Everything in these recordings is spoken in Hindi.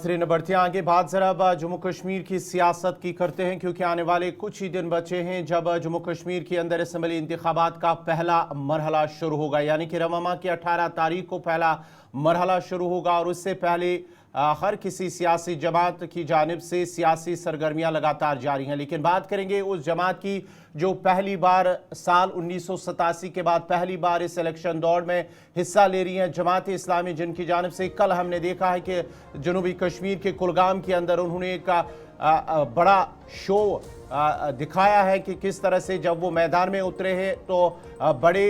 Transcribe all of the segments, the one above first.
नाज़रीन, बढ़ते आगे बात जरा अब जम्मू कश्मीर की सियासत की करते हैं, क्योंकि आने वाले कुछ ही दिन बचे हैं जब जम्मू कश्मीर के अंदर असम्बली इंतखाबात का पहला मरहला शुरू होगा। यानी कि रमज़ान की 18 तारीख को पहला मरहला शुरू होगा और उससे पहले हर किसी सियासी जमात की जानिब से सियासी सरगर्मियां लगातार जारी हैं। लेकिन बात करेंगे उस जमात की जो पहली बार साल 1987 के बाद पहली बार इस इलेक्शन दौड़ में हिस्सा ले रही हैं, जमात इस्लामी, जिनकी जानिब से कल हमने देखा है कि जनूबी कश्मीर के कुलगाम के अंदर उन्होंने एक बड़ा शो दिखाया है कि किस तरह से जब वो मैदान में उतरे हैं तो बड़े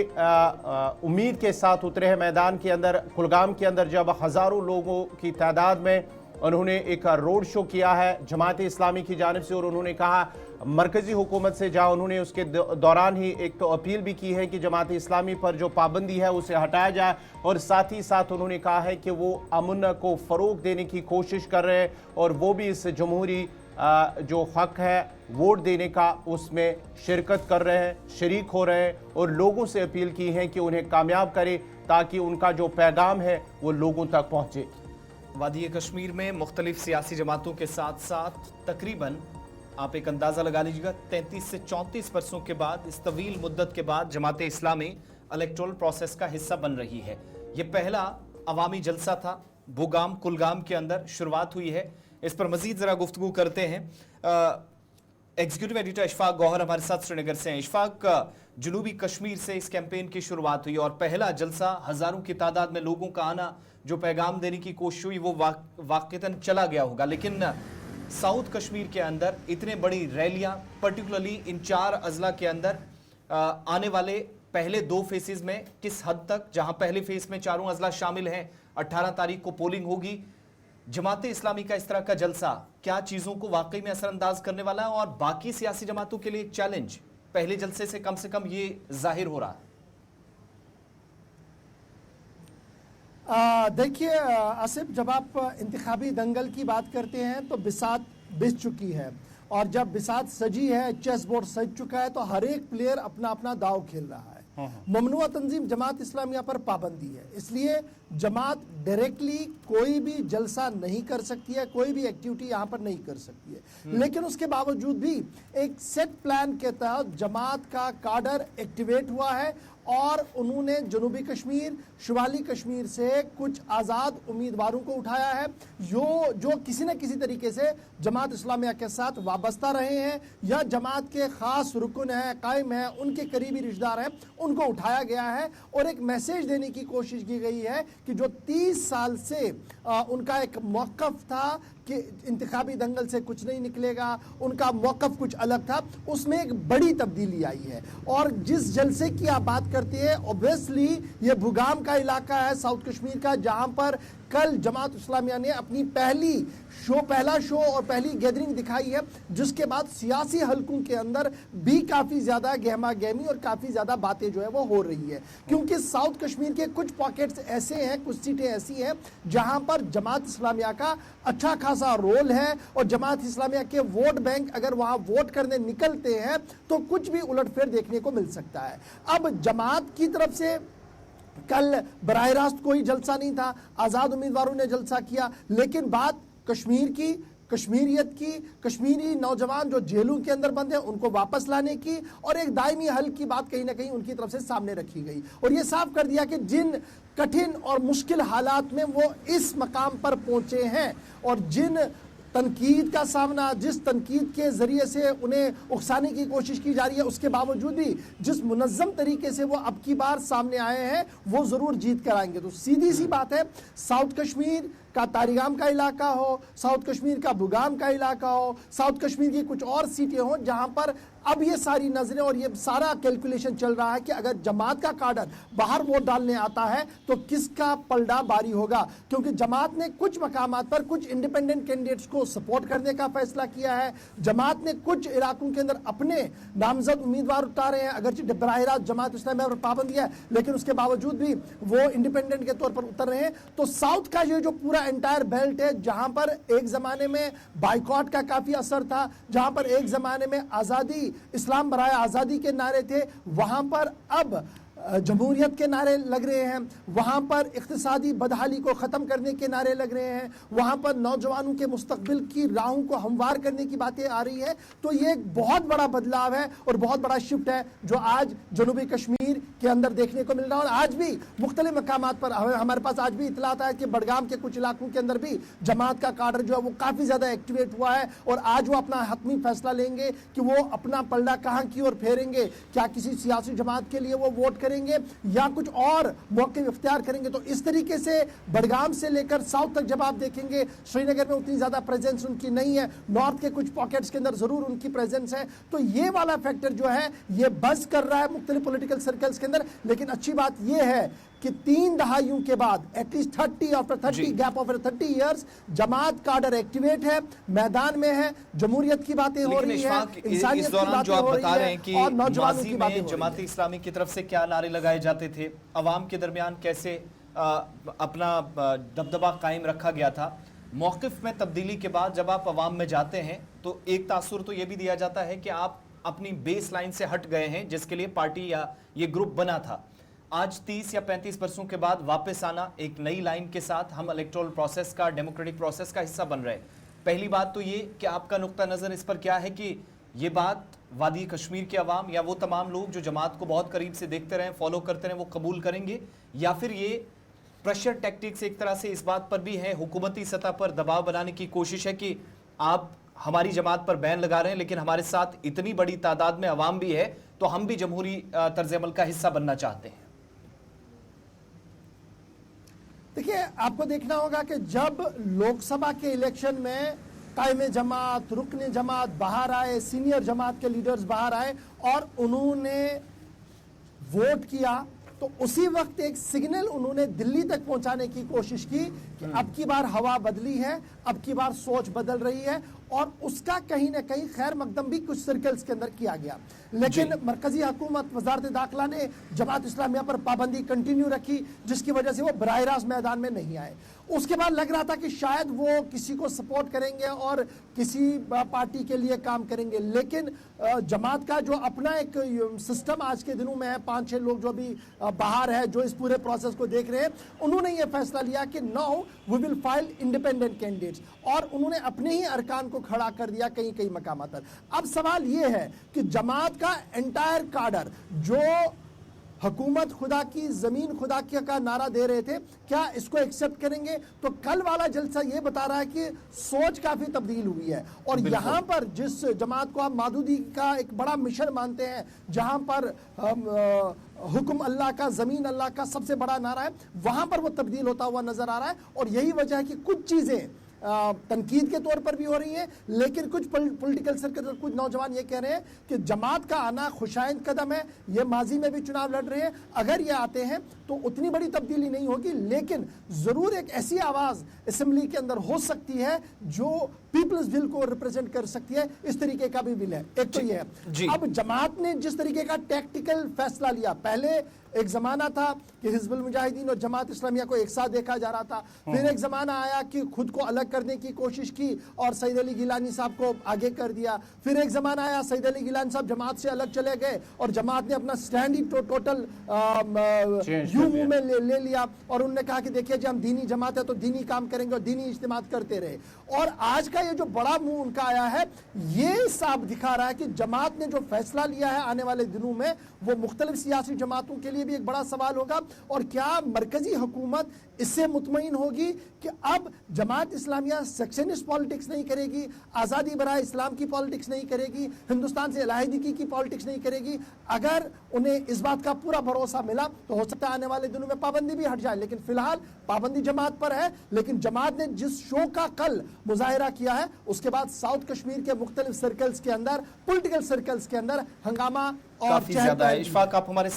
उम्मीद के साथ उतरे हैं मैदान के अंदर। कुलगाम के अंदर जब हज़ारों लोगों की तादाद में उन्होंने एक रोड शो किया है जमात इस्लामी की जानिब से, और उन्होंने कहा मरकज़ी हुकूमत से, जहाँ उन्होंने उसके दौरान ही एक तो अपील भी की है कि जमात इस्लामी पर जो पाबंदी है उसे हटाया जाए, और साथ ही साथ उन्होंने कहा है कि वो अमन को फ़रोग देने की कोशिश कर रहे हैं और वो भी इस जमहूरी जो हक है वोट देने का उसमें शिरकत कर रहे हैं, शरीक हो रहे हैं, और लोगों से अपील की है कि उन्हें कामयाब करें ताकि उनका जो पैगाम है वो लोगों तक पहुँचे। वादी कश्मीर में मुख्तलिफ सियासी जमातों के साथ साथ तकरीबन आप एक अंदाज़ा लगा लीजिएगा 33 से 34 वर्षों के बाद, इस तवील मुद्दत के बाद जमात इस्लामी इलेक्टोरल प्रोसेस का हिस्सा बन रही है। ये पहला अवामी जलसा था, बुगाम कुलगाम के अंदर शुरुआत हुई है। इस पर मजीद ज़रा गुफ्तगू करते हैं। एग्जीक्यूटिव एडिटर इशफाक गौहर हमारे साथ श्रीनगर से हैं। इशफाक, जनूबी कश्मीर से इस कैंपेन की शुरुआत हुई और पहला जलसा, हज़ारों की तादाद में लोगों का आना, जो पैगाम देने की कोशिश हुई वो वाक़तन चला गया होगा, लेकिन साउथ कश्मीर के अंदर इतने बड़ी रैलियां, पर्टिकुलरली इन 4 अजला के अंदर आने वाले पहले 2 फेसेस में किस हद तक, जहां पहले फेस में 4 अजला शामिल हैं, 18 तारीख को पोलिंग होगी, जमात इस्लामी का इस तरह का जलसा क्या चीज़ों को वाकई में असरअंदाज करने वाला है और बाकी सियासी जमातों के लिए एक चैलेंज पहले जलसे से कम ये जाहिर हो रहा है? देखिए आसिफ, जब आप इंतखाबी दंगल की बात करते हैं तो बिसात बिछ चुकी है, और जब बिसात सजी है, चेस बोर्ड सज चुका है, तो हर एक प्लेयर अपना अपना दाव खेल रहा है। ममनुआ तंजीम जमात इस्लामिया पर पाबंदी है, इसलिए जमात डायरेक्टली कोई भी जलसा नहीं कर सकती है, कोई भी एक्टिविटी यहाँ पर नहीं कर सकती है। लेकिन उसके बावजूद भी एक सेट प्लान के तहत जमात का काडर एक्टिवेट हुआ है और उन्होंने जनूबी कश्मीर, शुमाली कश्मीर से कुछ आज़ाद उम्मीदवारों को उठाया है जो किसी न किसी तरीके से जमात इस्लामिया के साथ वाबस्ता रहे हैं या जमात के ख़ास रुकन हैं, कायम हैं, उनके करीबी रिश्तेदार हैं, उनको उठाया गया है और एक मैसेज देने की कोशिश की गई है कि जो 30 साल से उनका एक मौक़िफ़ था कि इंतखाबी दंगल से कुछ नहीं निकलेगा, उनका मौक़िफ़ कुछ अलग था, उसमें एक बड़ी तब्दीली आई है। और जिस जलसे की आप बात करते हैं, ऑब्वियसली ये बुगाम का इलाका है साउथ कश्मीर का, जहां पर कल जमात इस्लामिया ने अपनी पहला शो और पहली गैदरिंग दिखाई है, जिसके बाद सियासी हलकों के अंदर भी काफ़ी ज़्यादा गहमा गहमी और काफ़ी ज़्यादा बातें जो है वो हो रही है, क्योंकि साउथ कश्मीर के कुछ पॉकेट्स ऐसे हैं, कुछ सीटें ऐसी हैं जहां पर जमात इस्लामिया का अच्छा खासा रोल है और जमात इस्लामिया के वोट बैंक अगर वहां वोट करने निकलते हैं तो कुछ भी उलटफेर देखने को मिल सकता है। अब जमात की तरफ से कल बराह रास्त कोई जलसा नहीं था, आज़ाद उम्मीदवारों ने जलसा किया, लेकिन बात कश्मीर की, कश्मीरियत की, कश्मीरी नौजवान जो जेलों के अंदर बंद हैं उनको वापस लाने की और एक दायमी हल की बात कहीं ना कहीं उनकी तरफ से सामने रखी गई और ये साफ कर दिया कि जिन कठिन और मुश्किल हालात में वो इस मकाम पर पहुंचे हैं और जिन तनकीद का सामना, जिस तनकीद के ज़रिए से उन्हें उकसाने की कोशिश की जा रही है, उसके बावजूद भी जिस मुनज़्ज़म तरीके से वो अब की बार सामने आए हैं वो ज़रूर जीत कर आएंगे। तो सीधी सी बात है, साउथ कश्मीर का तारिगाम का इलाका हो, साउथ कश्मीर का बुगाम का इलाका हो, साउथ कश्मीर की कुछ और सीटें हों जहां पर अब ये सारी नजरें और ये सारा कैलकुलेशन चल रहा है कि अगर जमात का काडर बाहर वोट डालने आता है तो किसका पलड़ा भारी होगा, क्योंकि जमात ने कुछ मकामात पर कुछ इंडिपेंडेंट कैंडिडेट्स को सपोर्ट करने का फैसला किया है। जमात ने कुछ इलाकों के अंदर अपने नामजद उम्मीदवार उतारे हैं, अगरचे बराह रास्त जमात इस्लामिया पर पाबंदी है लेकिन उसके बावजूद भी वो इंडिपेंडेंट के तौर पर उतर रहे हैं। तो साउथ का ये जो पूरा एंटायर बेल्ट है, जहां पर एक जमाने में बाइकॉट का काफी असर था, जहां पर एक जमाने में आजादी, इस्लाम बराए आजादी के नारे थे, वहां पर अब जमहूरियत के नारे लग रहे हैं, वहाँ पर इक्तिसादी बदहाली को ख़त्म करने के नारे लग रहे हैं, वहाँ पर नौजवानों के मुस्तकबिल की राहों को हमवार करने की बातें आ रही है। तो ये एक बहुत बड़ा बदलाव है और बहुत बड़ा शिफ्ट है जो आज जनूबी कश्मीर के अंदर देखने को मिल रहा है। और आज भी मुख्तलिफ मकामात पर हमारे पास आज भी इतलात है कि बडगाम के कुछ इलाकों के अंदर भी जमात का काडर जो है वो काफ़ी ज़्यादा एक्टिवेट हुआ है और आज वो अपना हतमी फैसला लेंगे कि वो अपना पलड़ा कहाँ की ओर फेरेंगे, क्या किसी सियासी जमात के लिए वो वोट करेंगे या कुछ और मौके इख्तियार करेंगे। तो इस तरीके से बडगाम से लेकर साउथ तक जब आप देखेंगे, श्रीनगर में उतनी ज़्यादा प्रेजेंस उनकी नहीं है, नॉर्थ के कुछ पॉकेट्स के अंदर ज़रूर उनकी प्रेजेंस है। तो ये वाला फैक्टर जो है ये बज़ कर रहा है मुख्तलिफ पॉलिटिकल सर्कल्स के अंदर। लेकिन अच्छी बात ये है कि 3 दहाइयों के बाद at least 30 gap of 30 years Jamaat cadre activate है, मैदान में है, जमहूरियत की बातें हो रही है, इंसानियत की बातें हो रही है और नौजवानों की बातें हो रही है। जमात इस्लामी की तरफ से क्या नारे लगाए जाते थे, अवाम के दरमियान कैसे अपना दबदबा कायम रखा गया था, मौक़िफ़ में तब्दीली के बाद जब आप अवाम में जाते हैं तो एक तासुर तो ये भी दिया जाता है कि आप अपनी बेस लाइन से हट गए हैं जिसके लिए पार्टी या ये ग्रुप बना था। आज 30 या 35 वर्षों के बाद वापस आना एक नई लाइन के साथ हम इलेक्टोरल प्रोसेस का, डेमोक्रेटिक प्रोसेस का हिस्सा बन रहे हैं। पहली बात तो ये कि आपका नुक्ता नज़र इस पर क्या है कि ये बात वादी कश्मीर के अवाम या वो तमाम लोग जो जमात को बहुत करीब से देखते रहें, फॉलो करते रहें, वो कबूल करेंगे, या फिर ये प्रेशर टैक्टिक्स एक तरह से इस बात पर भी है, हुकूमती सतह पर दबाव बनाने की कोशिश है कि आप हमारी जमात पर बैन लगा रहे हैं लेकिन हमारे साथ इतनी बड़ी तादाद में अवाम भी है तो हम भी जमहूरी तर्ज अमल का हिस्सा बनना चाहते हैं। देखिए, आपको देखना होगा कि जब लोकसभा के इलेक्शन में कायम जमात, रुकन जमात बाहर आए, सीनियर जमात के लीडर्स बाहर आए और उन्होंने वोट किया, तो उसी वक्त एक सिग्नल उन्होंने दिल्ली तक पहुंचाने की कोशिश की कि अब की बार हवा बदली है, अब की बार सोच बदल रही है और उसका कहीं ना कहीं खैर मकदम भी कुछ सर्कल्स के अंदर किया गया। लेकिन मरकजी हुकूमत, वजारत दाखिला ने जमात इस्लामिया पर पाबंदी कंटिन्यू रखी जिसकी वजह से वो बराह रास्त मैदान में नहीं आए। उसके बाद लग रहा था कि शायद वो किसी को सपोर्ट करेंगे और किसी पार्टी के लिए काम करेंगे, लेकिन जमात का जो अपना एक सिस्टम आज के दिनों में है, 5-6 लोग जो अभी बाहर है जो इस पूरे प्रोसेस को देख रहे हैं, उन्होंने ये फैसला लिया कि now we will file independent candidates और उन्होंने अपने ही अरकान को खड़ा कर दिया कई कई मकामात पर। अब सवाल ये है कि जमात का एंटायर काडर जो हुकूमत खुदा की, जमीन खुदा की का नारा दे रहे थे, क्या इसको एक्सेप्ट करेंगे? तो कल वाला जलसा ये बता रहा है कि सोच काफी तब्दील हुई है और यहाँ पर जिस जमात को आप मादूदी का एक बड़ा मिशन मानते हैं, जहाँ पर हुक्म अल्लाह का, जमीन अल्लाह का सबसे बड़ा नारा है, वहां पर वो तब्दील होता हुआ नजर आ रहा है। और यही वजह है कि कुछ चीजें तनकीद के तौर पर भी हो रही है, लेकिन कुछ पॉलिटिकल सर्कल और कुछ नौजवान ये कह रहे हैं कि जमात का आना खुशाइंद कदम है, ये माजी में भी चुनाव लड़ रहे हैं, अगर ये आते हैं तो उतनी बड़ी तब्दीली नहीं होगी, लेकिन जरूर एक ऐसी आवाज असेंबली के अंदर हो सकती है जो पीपल्स विल को रिप्रेजेंट कर सकती है। इस तरीके का भी बिल है। एक तो ये है, अब जमात ने जिस तरीके का टैक्टिकल फैसला लिया, पहले एक जमाना था कि हिजबुल मुजाहिदीन और जमात इस्लामिया को एक साथ देखा जा रहा था, फिर एक जमाना आया कि खुद को अलग करने की कोशिश की और सईद अली गिलानी साहब को आगे कर दिया, फिर एक जमाना आया सईद अली गिलानी साहब जमात से अलग चले गए और जमात ने अपना स्टैंड ही टोटल यू में ले लिया और उन्होंने कहा कि देखिए जी हम दीनी जमात है तो दीनी काम करेंगे और दीनी इज्तिमात करते रहे। और आज का ये जो बड़ा मुंह उनका आया है, ये साफ दिखा रहा है कि जमात ने जो फैसला लिया है आने वाले दिनों में वो मुख्तलिफ सियासी जमातों के लिए भी एक बड़ा सवाल होगा। और क्या मरकजी हुकूमत इससे मुतमईन होगी कि अब जमात इस्लामिया सेक्शनिस्ट पॉलिटिक्स नहीं करेगी, आज़ादी बराए इस्लाम की पॉलिटिक्स नहीं करेगी, हिंदुस्तान से अलहदगी की पॉलिटिक्स नहीं करेगी? अगर उन्हें इस बात का पूरा भरोसा मिला तो हो सकता है आने वाले दिनों में पाबंदी भी हट जाए, लेकिन फिलहाल पाबंदी जमात पर है। लेकिन जमात ने जिस शो का कल मुजाहिरा किया है उसके बाद साउथ कश्मीर के मुख्तलिफ सर्कल्स के अंदर, पॉलिटिकल सर्कल्स के अंदर हंगामा और काफी ज्यादा है। इशफाक, आप हमारे